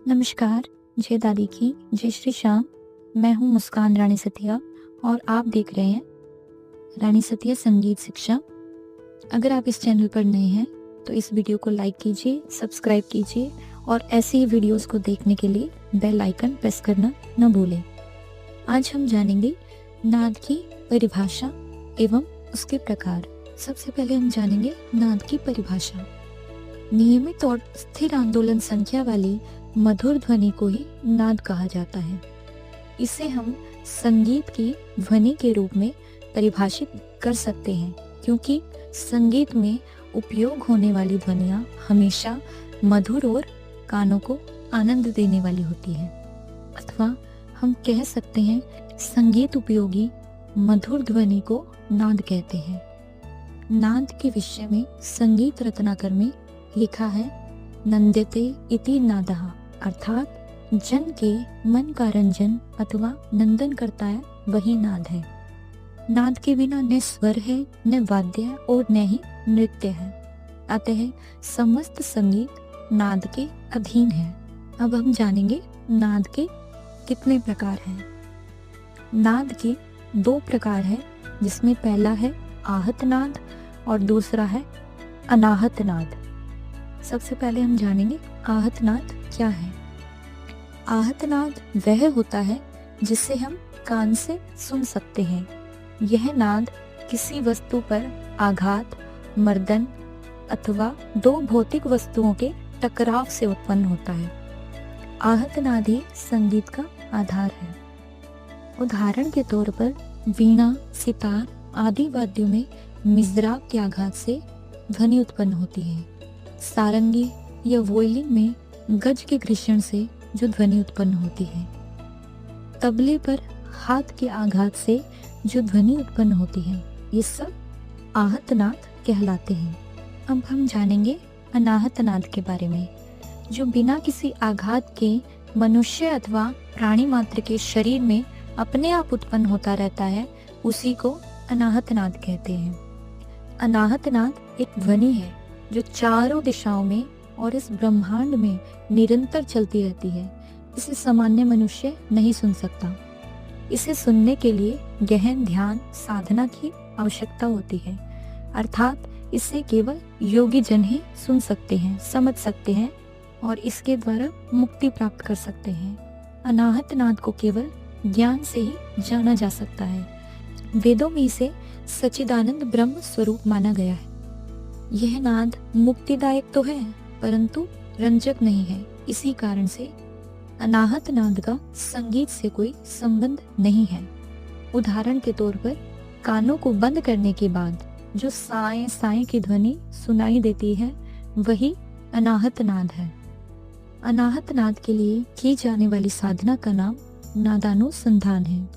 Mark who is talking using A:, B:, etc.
A: नमस्कार। जय दादी की जय श्री श्याम। मैं हूँ मुस्कान रानी सतिया और आप देख रहे हैं रानी सतिया संगीत शिक्षा। अगर आप इस चैनल पर नए हैं तो इस वीडियो को लाइक कीजिए, सब्सक्राइब कीजिए और ऐसे ही वीडियोस को देखने के लिए बेल आइकन प्रेस करना न भूलें। आज हम जानेंगे नाद की परिभाषा एवं उसके प्रकार। सबसे पहले हम जानेंगे नाद की परिभाषा। नियमित और स्थिर आंदोलन संख्या वाली मधुर ध्वनि को ही नाद कहा जाता है। इसे हम संगीत की ध्वनि के रूप में परिभाषित कर सकते हैं, क्योंकि संगीत में उपयोग होने वाली ध्वनियाँ हमेशा मधुर और कानों को आनंद देने वाली होती है। अथवा हम कह सकते हैं संगीत उपयोगी मधुर ध्वनि को नाद कहते हैं। नाद के विषय में संगीत रत्नाकर में लिखा है, नंद्यते इति नादः, अर्थात जन के मन का रंजन अथवा नंदन करता है वही नाद है। नाद के बिना न स्वर है, न वाद्य और न ही नृत्य है। अतः समस्त संगीत नाद के अधीन है। अब हम जानेंगे नाद के कितने प्रकार हैं। नाद के दो प्रकार हैं, जिसमें पहला है आहत नाद और दूसरा है अनाहत नाद। सबसे पहले हम जानेंगे आहत नाद क्या है। आहत नाद वह होता है जिसे हम कान से सुन सकते हैं। यह नाद किसी वस्तु पर आघात, मर्दन अथवा दो भौतिक वस्तुओं के टकराव से उत्पन्न होता है। आहत नाद ही संगीत का आधार है। उदाहरण के तौर पर वीणा, सितार आदि वाद्यों में मिज़राब के आघात से ध्वनि उत्पन्न होती है। सारंगी या वोयलिन में गज के घर्षण से जो ध्वनि उत्पन्न होती है। तबले पर हाथ के आघात से जो ध्वनि उत्पन्न होती है, ये सब आहत नाद कहलाते हैं। अब हम जानेंगे अनाहत नाद के बारे में, जो बिना किसी आघात के मनुष्य अथवा प्राणी मात्र के शरीर में अपने आप उत्पन्न होता रहता है, उसी को अनाहत नाद कहते हैं। अनाहत नाद एक ध्वनि है जो चारों दिशाओं में और इस ब्रह्मांड में निरंतर चलती रहती है। इसे सामान्य मनुष्य नहीं सुन सकता। इसे सुनने के लिए गहन ध्यान साधना की आवश्यकता होती है, अर्थात इसे केवल योगी जन ही सुन सकते हैं, समझ सकते हैं और इसके द्वारा मुक्ति प्राप्त कर सकते हैं। अनाहत नाद को केवल ज्ञान से ही जाना जा सकता है। वेदों में इसे सच्चिदानंद ब्रह्म स्वरूप माना गया है। यह नाद मुक्तिदायक तो है, परंतु रंजक नहीं है। इसी कारण से अनाहत नाद का संगीत से कोई संबंध नहीं है। उदाहरण के तौर पर कानों को बंद करने के बाद जो साए साए की ध्वनि सुनाई देती है, वही अनाहत नाद है। अनाहत नाद के लिए की जाने वाली साधना का नाम नादानुसंधान है।